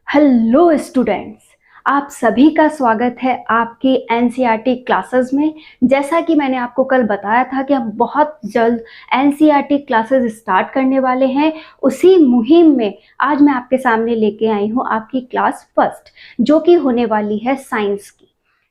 Hello students, आप सभी का स्वागत है आपके एनसीईआरटी क्लासेस में। जैसा कि मैंने आपको कल बताया था कि हम बहुत जल्द एनसीईआरटी क्लासेस स्टार्ट करने वाले हैं। उसी मुहिम में आज मैं आपके सामने लेके आई हूँ आपकी क्लास फर्स्ट, जो कि होने वाली है साइंस की।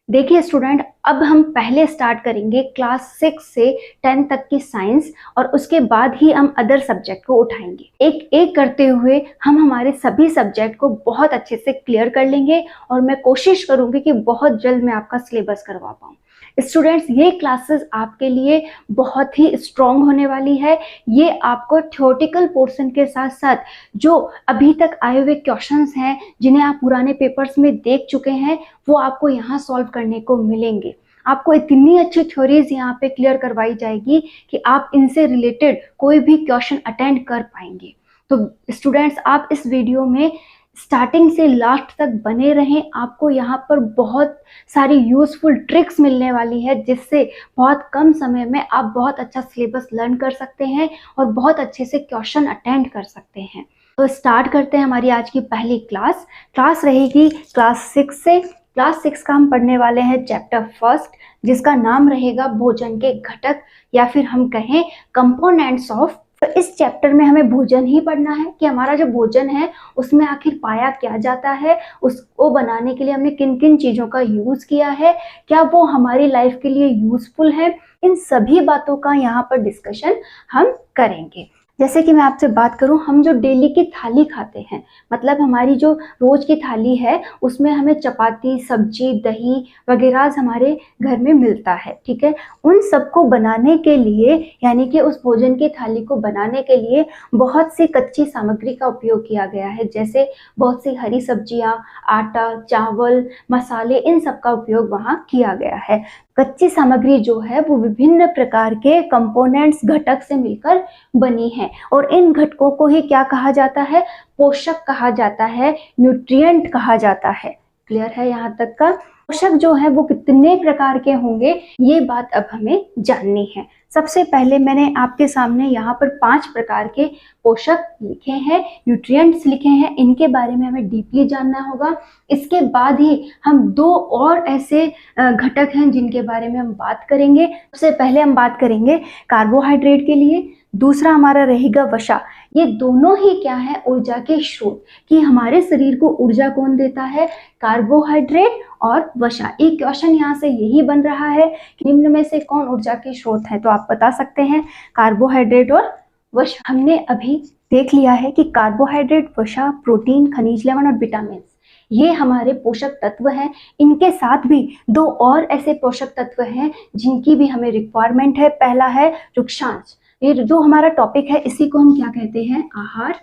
देखिए स्टूडेंट, अब हम पहले स्टार्ट करेंगे क्लास 6 से 10 तक की साइंस, और उसके बाद ही हम अदर सब्जेक्ट को उठाएंगे। एक एक करते हुए हम हमारे सभी सब्जेक्ट को बहुत अच्छे से क्लियर कर लेंगे, और मैं कोशिश करूंगी कि बहुत जल्द मैं आपका सिलेबस करवा पाऊँ। स्टूडेंट्स, ये क्लासेस आपके लिए बहुत ही स्ट्रॉन्ग होने वाली है। ये आपको थ्योरेटिकल पोर्शन के साथ साथ जो अभी तक आए हुए क्वेश्चंस हैं, जिन्हें आप पुराने पेपर्स में देख चुके हैं, वो आपको यहाँ सॉल्व करने को मिलेंगे। आपको इतनी अच्छी थ्योरीज यहाँ पे क्लियर करवाई जाएगी कि आप इनसे रिलेटेड कोई भी क्वेश्चन अटेंड कर पाएंगे। तो स्टूडेंट्स, आप इस वीडियो में स्टार्टिंग से लास्ट तक बने रहें। आपको यहाँ पर बहुत सारी यूजफुल ट्रिक्स मिलने वाली है, जिससे बहुत कम समय में आप बहुत अच्छा सिलेबस लर्न कर सकते हैं और बहुत अच्छे से क्वेश्चन अटेंड कर सकते हैं। तो स्टार्ट करते हैं हमारी आज की पहली क्लास रहेगी क्लास 6 से। क्लास 6 का हम पढ़ने वाले हैं चैप्टर फर्स्ट, जिसका नाम रहेगा भोजन के घटक, या फिर हम कहें कंपोनेंट्स ऑफ। तो इस चैप्टर में हमें भोजन ही पढ़ना है कि हमारा जो भोजन है उसमें आखिर पाया क्या जाता है, उसको बनाने के लिए हमने किन किन चीज़ों का यूज़ किया है, क्या वो हमारी लाइफ के लिए यूजफुल है। इन सभी बातों का यहाँ पर डिस्कशन हम करेंगे। जैसे कि मैं आपसे बात करूं, हम जो डेली की थाली खाते हैं, मतलब हमारी जो रोज की थाली है, उसमें हमें चपाती, सब्जी, दही वगैरह हमारे घर में मिलता है, ठीक है। उन सबको बनाने के लिए, यानी कि उस भोजन की थाली को बनाने के लिए बहुत सी कच्ची सामग्री का उपयोग किया गया है। जैसे बहुत सी हरी सब्जियां, आटा, चावल, मसाले, इन सब का उपयोग वहाँ किया गया है। कच्ची सामग्री जो है वो विभिन्न प्रकार के कंपोनेंट्स, घटक से मिलकर बनी है, और इन घटकों को ही क्या कहा जाता है? पोषक कहा जाता है, न्यूट्रिएंट कहा जाता है। क्लियर है यहाँ तक का? पोषक जो है वो कितने प्रकार के होंगे, ये बात अब हमें जाननी है। सबसे पहले मैंने आपके सामने यहाँ पर 5 प्रकार के पोषक लिखे हैं, न्यूट्रिएंट्स लिखे हैं। इनके बारे में हमें डीपली जानना होगा। इसके बाद ही हम 2 और ऐसे घटक हैं जिनके बारे में हम बात करेंगे। सबसे पहले हम बात करेंगे कार्बोहाइड्रेट के लिए, दूसरा हमारा रहेगा वसा। ये दोनों ही क्या है? ऊर्जा के स्रोत। कि हमारे शरीर को ऊर्जा कौन देता है? कार्बोहाइड्रेट और वसा। एक क्वेश्चन यहाँ से यही बन रहा है कि निम्न में से कौन ऊर्जा के स्रोत है? तो आप बता सकते हैं कार्बोहाइड्रेट और वसा। हमने अभी देख लिया है कि कार्बोहाइड्रेट, वसा, प्रोटीन, खनिज लवण और विटामिन, ये हमारे पोषक तत्व हैं। इनके साथ भी 2 और ऐसे पोषक तत्व हैं जिनकी भी हमें रिक्वायरमेंट है। पहला है रुक्षांश। ये जो हमारा टॉपिक है, इसी को हम क्या कहते हैं? आहार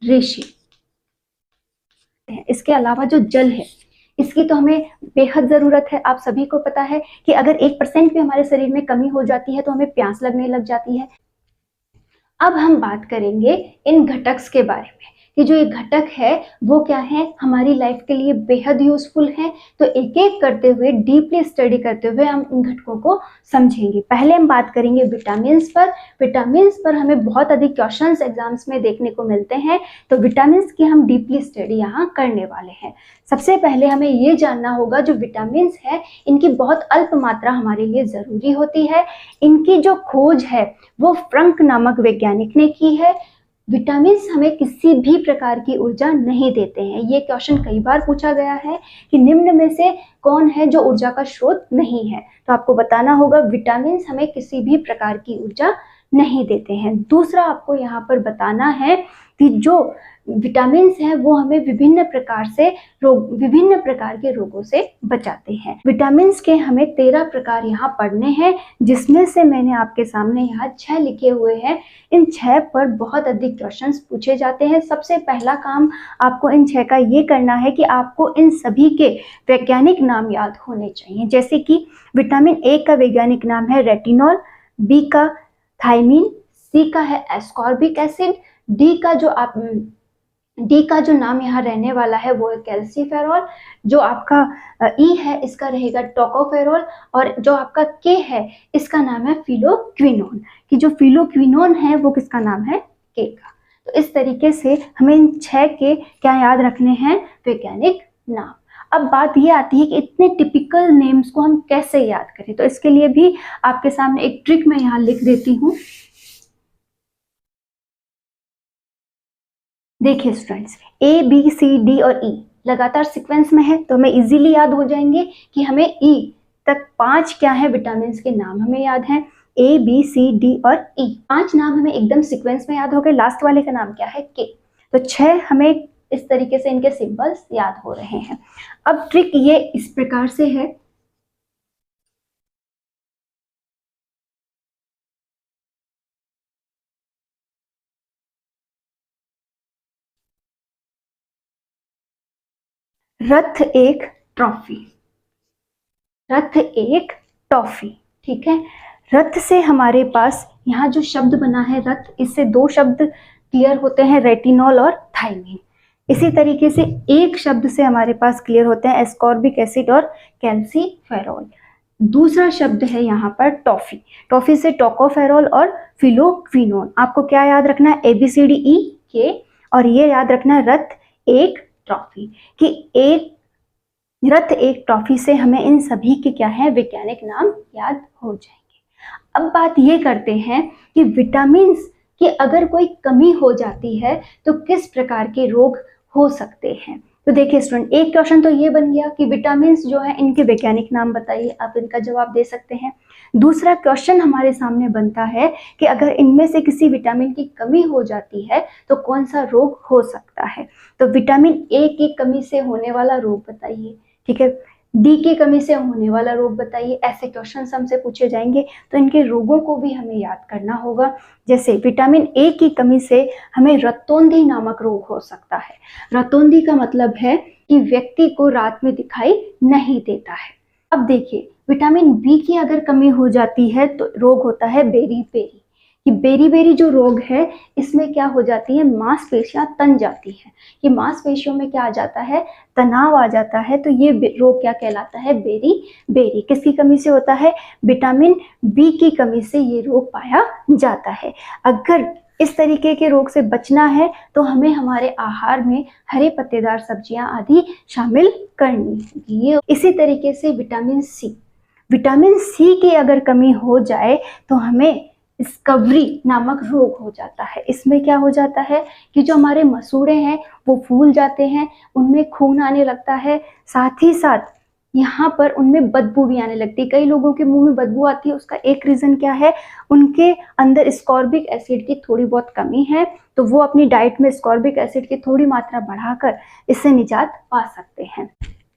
रेशे। इसके अलावा जो जल है, इसकी तो हमें बेहद जरूरत है। आप सभी को पता है कि अगर 1% भी हमारे शरीर में कमी हो जाती है तो हमें प्यास लगने लग जाती है। अब हम बात करेंगे इन घटक्स के बारे में कि जो ये घटक है वो क्या है, हमारी लाइफ के लिए बेहद यूजफुल है। तो एक एक करते हुए, डीपली स्टडी करते हुए हम इन घटकों को समझेंगे। पहले हम बात करेंगे विटामिन्स पर। विटामिन्स पर हमें बहुत अधिक क्वेश्चंस एग्जाम्स में देखने को मिलते हैं, तो विटामिन्स की हम डीपली स्टडी यहाँ करने वाले हैं। सबसे पहले हमें ये जानना होगा, जो विटामिन्स है इनकी बहुत अल्प मात्रा हमारे लिए ज़रूरी होती है। इनकी जो खोज है वो फ्रंक नामक वैज्ञानिक ने की है। विटामिन्स हमें किसी भी प्रकार की ऊर्जा नहीं देते हैं। ये क्वेश्चन कई बार पूछा गया है कि निम्न में से कौन है जो ऊर्जा का स्रोत नहीं है? तो आपको बताना होगा विटामिन्स हमें किसी भी प्रकार की ऊर्जा नहीं देते हैं। दूसरा आपको यहाँ पर बताना है कि जो विटामिन्स हैं वो हमें विभिन्न प्रकार के रोगों से बचाते हैं। विटामिन्स के हमें 13 प्रकार यहाँ पढ़ने हैं, जिसमें से मैंने आपके सामने यहाँ 6 लिखे हुए हैं। इन 6 पर बहुत अधिक क्वेश्चंस पूछे जाते हैं। सबसे पहला काम आपको इन 6 का ये करना है कि आपको इन सभी के वैज्ञानिक नाम याद होने चाहिए। जैसे कि विटामिन ए का वैज्ञानिक नाम है रेटिनॉल, बी का थायमीन, सी का है एस्कॉर्बिक एसिड, डी का जो नाम यहाँ रहने वाला है वो है कैल्सीफेरॉल, जो आपका ई है इसका रहेगा टोकोफेरॉल, और जो आपका के है इसका नाम है फिलोक्विनोन। कि जो फिलोक्विनोन है वो किसका नाम है? के का। तो इस तरीके से हमें इन 6 के क्या याद रखने हैं, वैज्ञानिक नाम। अब बात ये आती है कि इतने टिपिकल नेम्स को हम कैसे याद करें, तो इसके लिए भी आपके सामने एक ट्रिक मैं यहाँ लिख देती हूँ। देखिए students, A B C D और ई लगातार सीक्वेंस में है, तो हमें इजीली याद हो जाएंगे कि हमें ई तक 5 क्या है विटामिन के नाम हमें याद हैं, ए बी सी डी और ई। 5 नाम हमें एकदम सीक्वेंस में याद हो गए। लास्ट वाले का नाम क्या है, के। तो 6 हमें इस तरीके से इनके सिंबल्स याद हो रहे हैं। अब ट्रिक ये इस प्रकार से है, रथ एक ट्रॉफी, रथ एक टॉफी, ठीक है। रथ से हमारे पास यहाँ जो शब्द बना है रथ, इससे 2 शब्द क्लियर होते हैं, रेटिनॉल और थायमिन। इसी तरीके से एक शब्द से हमारे पास क्लियर होते हैं एस्कॉर्बिक एसिड और कैल्सीफेरॉल। दूसरा शब्द है यहाँ पर टॉफी, टॉफी से टोकोफेरॉल और फिलोक्विनोन। आपको क्या याद रखना है, ABCDE के, और ये याद रखना है रथ एक ट्रॉफी, कि एक रथ एक ट्रॉफी से हमें इन सभी के क्या है, वैज्ञानिक नाम याद हो जाएंगे। अब बात ये करते हैं कि विटामिन की अगर कोई कमी हो जाती है तो किस प्रकार के रोग हो सकते हैं। तो देखिए स्टूडेंट, एक क्वेश्चन तो ये बन गया कि विटामिन जो है इनके वैज्ञानिक नाम बताइए, आप इनका जवाब दे सकते हैं। दूसरा क्वेश्चन हमारे सामने बनता है कि अगर इनमें से किसी विटामिन की कमी हो जाती है तो कौन सा रोग हो सकता है। तो विटामिन ए की कमी से होने वाला रोग बताइए, ठीक है। डी की कमी से होने वाला रोग बताइए। ऐसे क्वेश्चन हमसे पूछे जाएंगे, तो इनके रोगों को भी हमें याद करना होगा। जैसे विटामिन ए की कमी से हमें रतौंधी नामक रोग हो सकता है। रतौंधी का मतलब है कि व्यक्ति को रात में दिखाई नहीं देता है। अब देखिए, विटामिन बी की अगर कमी हो जाती है तो रोग होता है बेरी बेरी। कि बेरी बेरी जो रोग है, इसमें क्या हो जाती है, मांसपेशियां तन जाती है। कि मांसपेशियों में क्या आ जाता है, तनाव आ जाता है। तो ये रोग क्या कहलाता है, बेरी बेरी। किसकी कमी से होता है, विटामिन बी की कमी से ये रोग पाया जाता है। अगर इस तरीके के रोग से बचना है तो हमें हमारे आहार में हरे पत्तेदार सब्जियां आदि शामिल करनी होगी। इसी तरीके से विटामिन सी की अगर कमी हो जाए तो हमें स्कर्वी नामक रोग हो जाता है। इसमें क्या हो जाता है कि जो हमारे मसूड़े हैं वो फूल जाते हैं, उनमें खून आने लगता है, साथ ही साथ यहाँ पर उनमें बदबू भी आने लगती है। कई लोगों के मुंह में बदबू आती है, उसका एक रीजन क्या है, उनके अंदर स्कॉर्बिक एसिड की थोड़ी बहुत कमी है। तो वो अपनी डाइट में स्कॉर्बिक एसिड की थोड़ी मात्रा बढ़ाकर इससे निजात पा सकते हैं।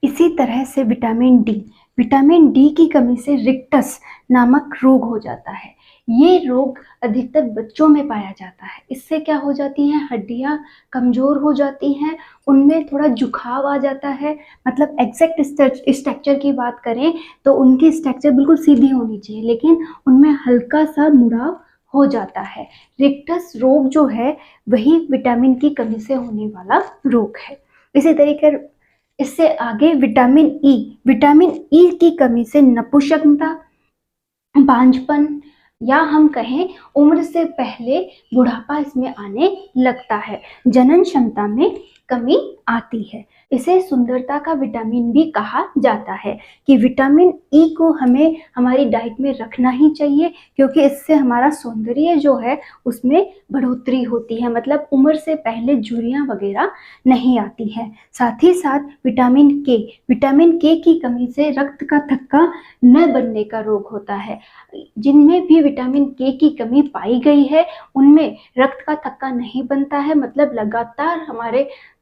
इसी तरह से विटामिन डी की कमी से रिक्टस नामक रोग हो जाता है। ये रोग अधिकतर बच्चों में पाया जाता है। इससे क्या हो जाती हैं, हड्डियां कमजोर हो जाती हैं, उनमें थोड़ा झुकाव आ जाता है। मतलब एग्जैक्ट स्ट्रक्चर की बात करें तो उनकी स्ट्रक्चर बिल्कुल सीधी होनी चाहिए, लेकिन उनमें हल्का सा मुड़ाव हो जाता है। रिक्टस रोग जो है वही विटामिन की कमी से होने वाला रोग है। इसी तरीके इससे आगे विटामिन ई की कमी से नपुंसकता, बांझपन, या हम कहें उम्र से पहले बुढ़ापा इसमें आने लगता है। जनन क्षमता में कमी आती है। इसे सुंदरता का विटामिन भी कहा जाता है। कि विटामिन ई को हमें हमारी डाइट में रखना ही चाहिए, क्योंकि इससे हमारा सौंदर्य जो है उसमें बढ़ोतरी होती है। मतलब उम्र से पहले झुर्रियां वगैरह नहीं आती है। साथ ही साथ विटामिन के की कमी से रक्त का थक्का न बनने का रोग होता है। जिनमें भी विटामिन के की कमी पाई गई है उनमें रक्त का थक्का नहीं बनता है। मतलब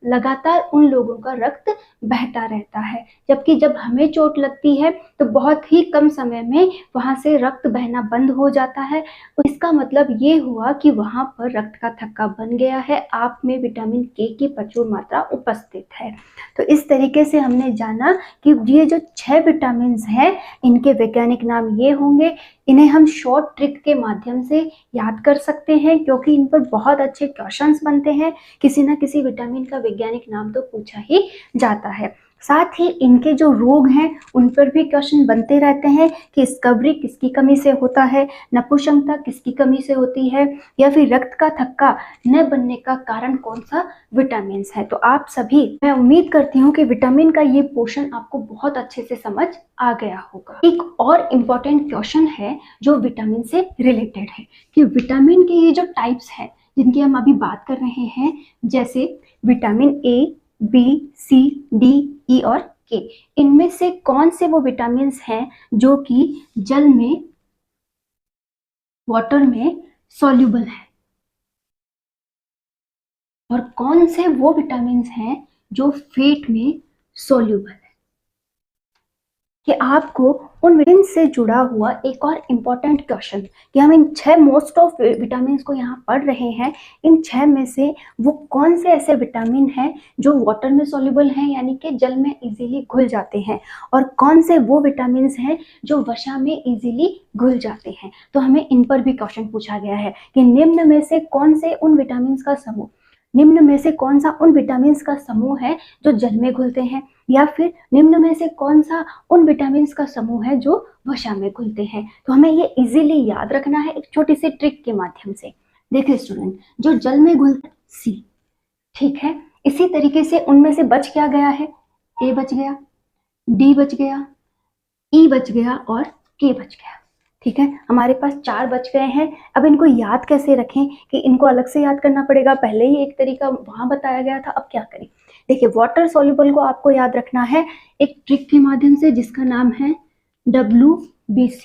लगातार उन लोगों का रक्त बहता रहता है। जबकि जब हमें चोट लगती है तो बहुत ही कम समय में वहां से रक्त बहना बंद हो जाता है। इसका मतलब ये हुआ कि वहां पर रक्त का थक्का बन गया है, आप में विटामिन के की प्रचुर मात्रा उपस्थित है। तो इस तरीके से हमने जाना कि ये जो 6 विटामिन हैं इनके वैज्ञानिक नाम ये होंगे। इन्हें हम शॉर्ट ट्रिक के माध्यम से याद कर सकते हैं, क्योंकि इन पर बहुत अच्छे क्वेश्चंस बनते हैं। किसी ना किसी विटामिन का वैज्ञानिक नाम तो पूछा ही जाता है। साथ ही इनके जो रोग हैं उन पर भी क्वेश्चन बनते रहते हैं कि स्कर्वी किसकी कमी से होता है, नपुंसकता किसकी कमी से होती है, या फिर रक्त का थक्का न बनने का कारण कौन सा विटामिन है। तो आप सभी, मैं उम्मीद करती हूँ कि विटामिन का ये पोर्शन आपको बहुत अच्छे से समझ आ गया होगा। एक और इम्पोर्टेंट क्वेश्चन है जो विटामिन से रिलेटेड है कि विटामिन के ये जो टाइप्स हैं जिनकी हम अभी बात कर रहे हैं, जैसे vitamin A, B, C, D, E और के, इनमें से कौन से वो विटामिन हैं जो कि जल में, वाटर में सॉल्युबल है, और कौन से वो विटामिन हैं जो फैट में सॉल्युबल है। कि आपको उन विटामिन से जुड़ा हुआ एक और इम्पॉर्टेंट क्वेश्चन कि हम इन 6 मोस्ट ऑफ विटामिन को यहाँ पढ़ रहे हैं, इन 6 में से वो कौन से ऐसे विटामिन हैं जो वाटर में सॉल्युबल हैं यानी कि जल में इजीली घुल जाते हैं, और कौन से वो विटामिन हैं जो वसा में इजीली घुल जाते हैं। तो हमें इन पर भी क्वेश्चन पूछा गया है कि निम्न में से कौन से उन विटामिन का समूह, निम्न में से कौन सा उन विटामिन का समूह है जो जल में घुलते हैं, या फिर निम्न में से कौन सा उन विटामिन का समूह है जो वसा में घुलते हैं। तो हमें ये इजीली याद रखना है एक छोटी सी ट्रिक के माध्यम से। देखिए स्टूडेंट, जो जल में घुलता सी, ठीक है, इसी तरीके से उनमें से बच क्या गया है, ए बच गया, डी बच गया, ई बच गया और के बच गया। ठीक है, हमारे पास 4 बच गए हैं। अब इनको याद कैसे रखें कि इनको अलग से याद करना पड़ेगा, पहले ही एक तरीका वहां बताया गया था, अब क्या करें। देखिए, वाटर सॉल्युबल को आपको याद रखना है एक ट्रिक के माध्यम से जिसका नाम है WBC।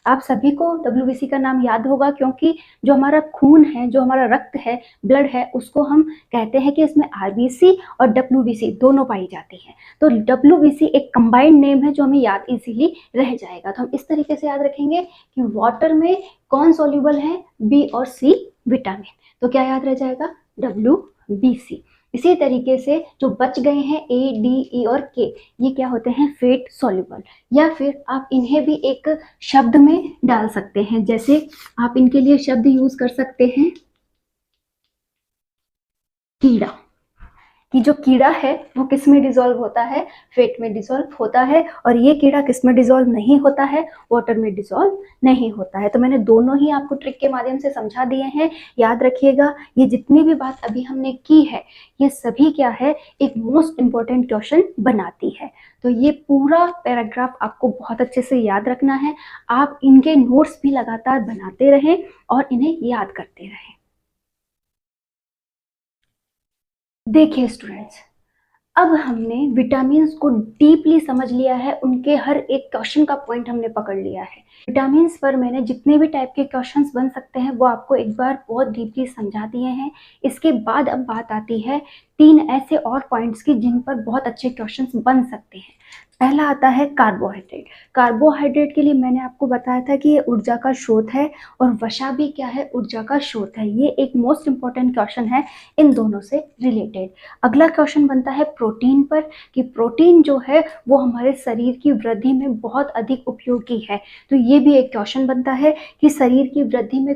आप सभी को WBC का नाम याद होगा क्योंकि जो हमारा खून है, जो हमारा रक्त है, ब्लड है, उसको हम कहते हैं कि इसमें RBC और WBC दोनों पाई जाती है। तो WBC एक कंबाइंड नेम है जो हमें याद इजीली रह जाएगा। तो हम इस तरीके से याद रखेंगे कि वाटर में कौन सॉल्युबल है, B और C विटामिन। तो क्या याद रह जाएगा, WBC। इसी तरीके से जो बच गए हैं A, D, E और K, ये क्या होते हैं, फैट सॉल्युबल। या फिर आप इन्हें भी एक शब्द में डाल सकते हैं, जैसे आप इनके लिए शब्द यूज कर सकते हैं कीड़ा, कि जो कीड़ा है वो किस में डिसॉल्व होता है, फैट में डिसॉल्व होता है, और ये कीड़ा किस में डिसॉल्व नहीं होता है, वाटर में डिसॉल्व नहीं होता है। तो मैंने दोनों ही आपको ट्रिक के माध्यम से समझा दिए हैं। याद रखिएगा, ये जितनी भी बात अभी हमने की है ये सभी क्या है, एक मोस्ट इंपॉर्टेंट क्वेश्चन बनाती है। तो ये पूरा पैराग्राफ आपको बहुत अच्छे से याद रखना है। आप इनके नोट्स भी लगातार बनाते रहें और इन्हें याद करते रहें। देखिए स्टूडेंट्स, अब हमने विटामिन्स को डीपली समझ लिया है, उनके हर एक क्वेश्चन का पॉइंट हमने पकड़ लिया है। विटामिन्स पर मैंने जितने भी टाइप के क्वेश्चंस बन सकते हैं वो आपको एक बार बहुत डीपली समझा दिए हैं। इसके बाद अब बात आती है 3 ऐसे और पॉइंट्स की जिन पर बहुत अच्छे क्वेश्चंस बन सकते हैं। पहला आता है कार्बोहाइड्रेट। कार्बोहाइड्रेट के लिए मैंने आपको बताया था कि ये ऊर्जा का स्रोत है, और वसा भी क्या है, ऊर्जा का स्रोत है। ये एक मोस्ट इंपॉर्टेंट क्वेश्चन है इन दोनों से रिलेटेड। अगला क्वेश्चन बनता है प्रोटीन पर, कि प्रोटीन जो है वो हमारे शरीर की वृद्धि में बहुत अधिक उपयोगी है। तो ये भी एक क्वेश्चन बनता है कि शरीर की वृद्धि में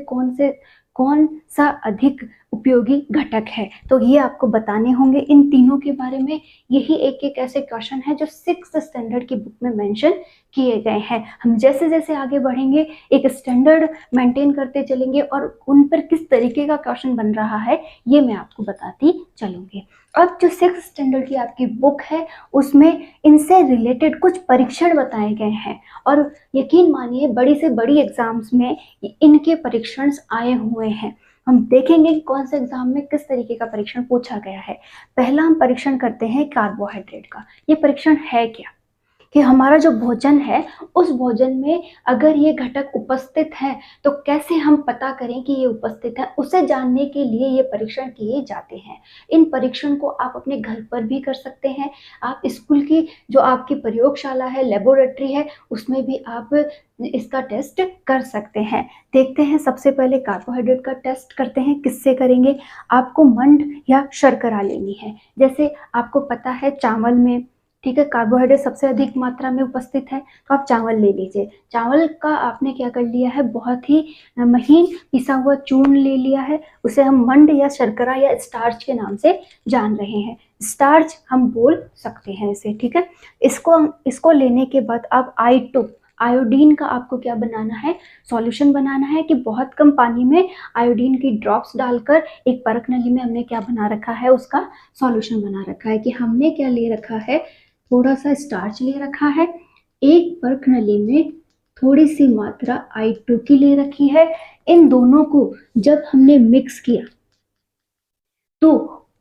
कौन सा अधिक उपयोगी घटक है। तो ये आपको बताने होंगे इन तीनों के बारे में। यही एक एक ऐसे क्वेश्चन है जो 6th स्टैंडर्ड की बुक में मेंशन किए गए हैं। हम जैसे जैसे आगे बढ़ेंगे एक स्टैंडर्ड मेंटेन करते चलेंगे और उन पर किस तरीके का क्वेश्चन बन रहा है ये मैं आपको बताती चलूंगी। अब जो 6th स्टैंडर्ड की आपकी बुक है उसमें इनसे रिलेटेड कुछ परीक्षण बताए गए हैं, और यकीन मानिए बड़ी से बड़ी एग्जाम्स में इनके परीक्षण आए हुए हैं। हम देखेंगे कि कौन से एग्जाम में किस तरीके का परीक्षण पूछा गया है। पहला हम परीक्षण करते हैं कार्बोहाइड्रेट का। ये परीक्षण है क्या, कि हमारा जो भोजन है उस भोजन में अगर ये घटक उपस्थित है तो कैसे हम पता करें कि ये उपस्थित है, उसे जानने के लिए ये परीक्षण किए जाते हैं। इन परीक्षण को आप अपने घर पर भी कर सकते हैं। आप स्कूल की जो आपकी प्रयोगशाला है, लेबोरेटरी है, उसमें भी आप इसका टेस्ट कर सकते हैं। देखते हैं, सबसे पहले कार्बोहाइड्रेट का टेस्ट करते हैं। किससे करेंगे, आपको मंड या शर्करा लेनी है। जैसे आपको पता है चावल में ठीक है, कार्बोहाइड्रेट सबसे अधिक मात्रा में उपस्थित है, तो आप चावल ले लीजिए। चावल का आपने क्या कर लिया है, बहुत ही महीन पिसा हुआ चूर्ण ले लिया है, उसे हम मंड या शर्करा या स्टार्च के नाम से जान रहे हैं, स्टार्च हम बोल सकते हैं इसे, ठीक है। इसको लेने के बाद अब I2 आयोडीन का आपको क्या बनाना है, सॉल्यूशन बनाना है कि बहुत कम पानी में आयोडीन की ड्रॉप्स डालकर एक परख नली में हमने क्या बना रखा है, उसका सॉल्यूशन बना रखा है कि हमने क्या ले रखा है, थोड़ा सा स्टार्च ले रखा है, एक परख नली में थोड़ी सी मात्रा I2 की ले रखी है। इन दोनों को जब हमने मिक्स किया तो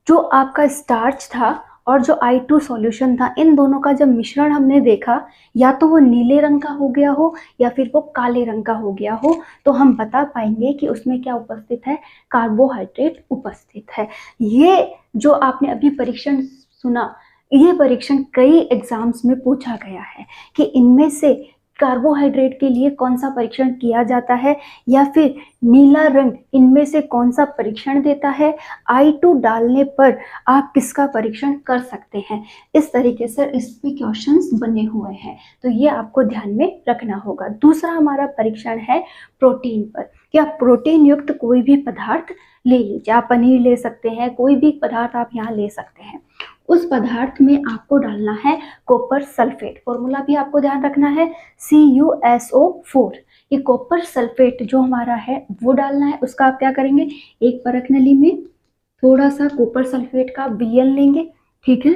जो आपका स्टार्च था और जो I2 सॉल्यूशन था, इन दोनों का जब मिश्रण हमने देखा, या तो वो नीले रंग का हो गया हो या फिर वो काले रंग का हो गया हो, तो हम बता पाएंगे कि उसमें क्या उपस्थित है, कार्बोहाइड्रेट उपस्थित है। ये जो आपने अभी परीक्षण सुना, ये परीक्षण कई एग्जाम्स में पूछा गया है कि इनमें से कार्बोहाइड्रेट के लिए कौन सा परीक्षण किया जाता है, या फिर नीला रंग इनमें से कौन सा परीक्षण देता है, I2 डालने पर आप किसका परीक्षण कर सकते हैं। इस तरीके से इस पे क्वेश्चंस बने हुए हैं, तो ये आपको ध्यान में रखना होगा। दूसरा हमारा परीक्षण है प्रोटीन पर, कि आप प्रोटीन युक्त कोई भी पदार्थ ले लीजिए, आप पनीर ले सकते हैं, कोई भी पदार्थ आप यहाँ ले सकते हैं। उस पदार्थ में आपको डालना है कॉपर सल्फेट, फॉर्मूला भी आपको ध्यान रखना है CuSO4। ये कॉपर सल्फेट जो हमारा है वो डालना है। उसका आप क्या करेंगे, एक परख नली में थोड़ा सा कॉपर सल्फेट का Bl लेंगे, ठीक है।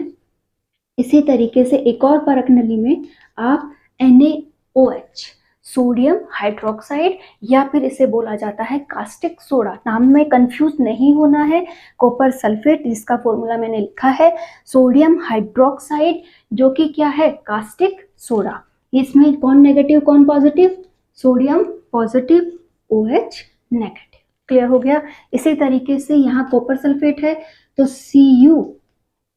इसी तरीके से एक और परख नली में आप NaOH, सोडियम हाइड्रोक्साइड, या फिर इसे बोला जाता है कास्टिक सोडा, नाम में कंफ्यूज नहीं होना है। कॉपर सल्फेट जिसका फॉर्मूला मैंने लिखा है सोडियम हाइड्रोक्साइड, जो कि क्या है, कास्टिक सोडा। इसमें कौन नेगेटिव कौन positive, sodium positive, OH negative. Clear हो गया। इसी तरीके से यहाँ कॉपर सल्फेट है तो Cu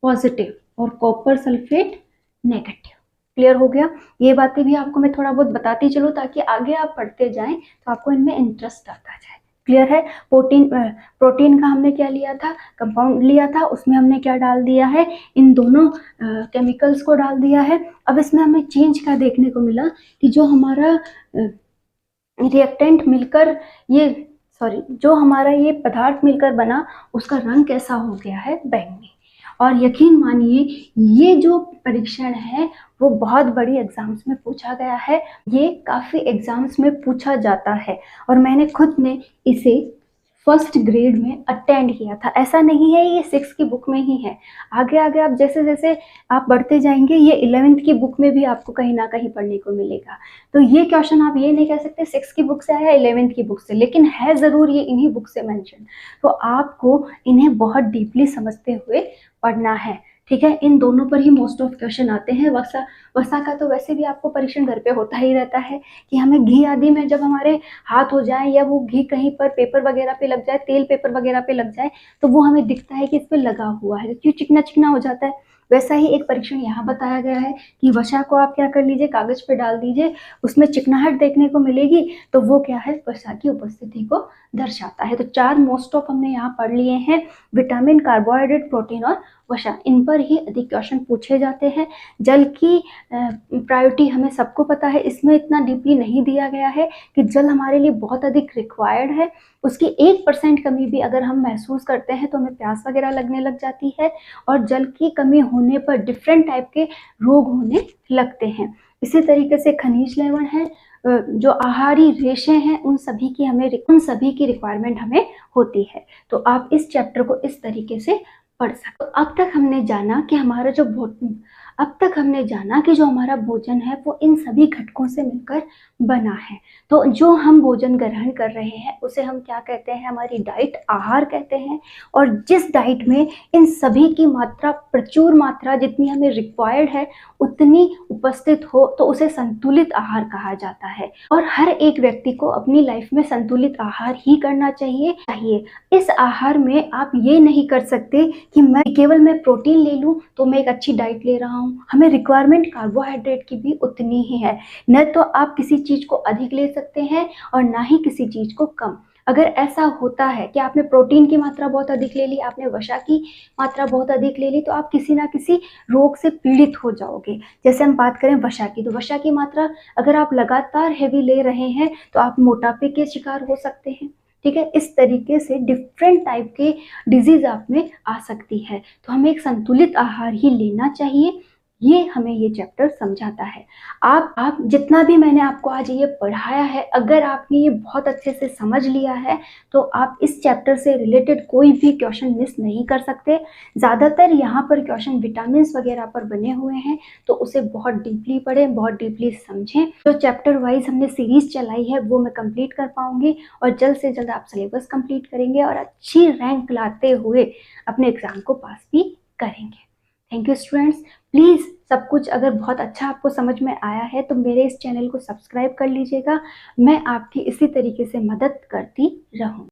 पॉजिटिव और कॉपर सल्फेट नेगेटिव। क्लियर हो गया। ये बातें भी आपको मैं थोड़ा बहुत बताती चलूँ ताकि आगे आप पढ़ते जाएं तो आपको इनमें इंटरेस्ट आता जाए। क्लियर है। प्रोटीन का हमने क्या लिया था, कंपाउंड लिया था, उसमें हमने क्या डाल दिया है, इन दोनों केमिकल्स को डाल दिया है। अब इसमें हमें चेंज क्या देखने को मिला कि जो हमारा रिएक्टेंट मिलकर जो हमारा ये पदार्थ मिलकर बना उसका रंग कैसा हो गया है, बैंगनी। और यकीन मानिए ये जो परीक्षण है वो बहुत बड़ी एग्जाम्स में पूछा गया है, ये काफ़ी एग्जाम्स में पूछा जाता है और मैंने खुद ने इसे फर्स्ट ग्रेड में अटेंड किया था। ऐसा नहीं है ये 6 की बुक में ही है, आगे आगे आप जैसे जैसे आप बढ़ते जाएंगे ये 11th की बुक में भी आपको कहीं ना कहीं पढ़ने को मिलेगा। तो ये क्वेश्चन आप ये नहीं कह सकते 6 की बुक से आया 11th की बुक से, लेकिन है ज़रूर ये इन्हीं बुक से मेंशन। तो आपको इन्हें बहुत डीपली समझते हुए पढ़ना है, ठीक है। इन दोनों पर ही मोस्ट ऑफ क्वेश्चन आते हैं। वसा का तो वैसे भी आपको परीक्षण घर पे होता ही रहता है कि हमें घी आदि में जब हमारे हाथ हो जाए या वो घी कहीं पर पेपर वगैरह पे लग जाए, तेल पेपर वगैरह पे लग जाए, तो वो हमें दिखता है कि इस पर लगा हुआ है, क्यों चिकना चिकना हो जाता है। वैसा ही एक परीक्षण यहाँ बताया गया है कि वसा को आप क्या कर लीजिए, कागज पे डाल दीजिए, उसमें चिकनाहट देखने को मिलेगी, तो वो क्या है, वसा की उपस्थिति को दर्शाता है। तो 4 मोस्ट ऑफ हमने यहाँ पढ़ लिए हैं, विटामिन, कार्बोहाइड्रेट, प्रोटीन और वसा। इन पर ही अधिक क्वेश्चन पूछे जाते हैं। जल की प्रायोरिटी हमें सबको पता है, इसमें इतना डीपली नहीं दिया गया है कि जल हमारे लिए बहुत अधिक रिक्वायर्ड है। उसकी 1% कमी भी अगर हम महसूस करते हैं तो हमें प्यास वगैरह लगने लग जाती है और जल की कमी होने पर डिफरेंट टाइप के रोग होने लगते हैं। इसी तरीके से खनिज लवण है, जो आहारी रेशे हैं, उन सभी की रिक्वायरमेंट हमें होती है। तो आप इस चैप्टर को इस तरीके से पढ़ सकते। तो अब तक हमने जाना कि जो हमारा भोजन है वो इन सभी घटकों से मिलकर बना है। तो जो हम भोजन ग्रहण कर रहे हैं उसे हम क्या कहते हैं, हमारी डाइट, आहार कहते हैं। और जिस डाइट में इन सभी की मात्रा, प्रचुर मात्रा जितनी हमें रिक्वायर्ड है उतनी उपस्थित हो तो उसे संतुलित आहार कहा जाता है। और हर एक व्यक्ति को अपनी लाइफ में संतुलित आहार ही करना चाहिए। इस आहार में आप ये नहीं कर सकते कि मैं प्रोटीन ले लूं तो मैं एक अच्छी डाइट ले रहा हूं। हमें रिक्वायरमेंट कार्बोहाइड्रेट की भी उतनी ही है, न तो आप किसी चीज को अधिक ले सकते हैं और ना ही किसी चीज को कम। अगर ऐसा होता है कि आपने प्रोटीन की मात्रा बहुत अधिक ले ली, आपने वसा की मात्रा बहुत अधिक ले ली, तो आप किसी ना किसी रोग से पीड़ित हो जाओगे। जैसे हम बात करें वसा की, तो वसा की मात्रा अगर आप लगातार हेवी ले रहे हैं तो आप मोटापे के शिकार हो सकते हैं। ठीक है, इस तरीके से डिफरेंट टाइप के डिजीज आप में आ सकती है। तो हमें एक संतुलित आहार ही लेना चाहिए, ये हमें ये चैप्टर समझाता है। आप जितना भी मैंने आपको आज ये पढ़ाया है, अगर आपने ये बहुत अच्छे से समझ लिया है तो आप इस चैप्टर से रिलेटेड कोई भी क्वेश्चन मिस नहीं कर सकते। ज़्यादातर यहाँ पर क्वेश्चन विटामिन्स वगैरह पर बने हुए हैं, तो उसे बहुत डीपली पढ़ें, बहुत डीपली समझें। जो चैप्टर वाइज हमने सीरीज चलाई है वो मैं कंप्लीट कर पाऊंगी और जल्द से जल्द आप सिलेबस कंप्लीट करेंगे और अच्छी रैंक लाते हुए अपने एग्जाम को पास भी करेंगे। Thank you students. प्लीज़ सब कुछ अगर बहुत अच्छा आपको समझ में आया है तो मेरे इस चैनल को सब्सक्राइब कर लीजिएगा। मैं आपकी इसी तरीके से मदद करती रहूँ।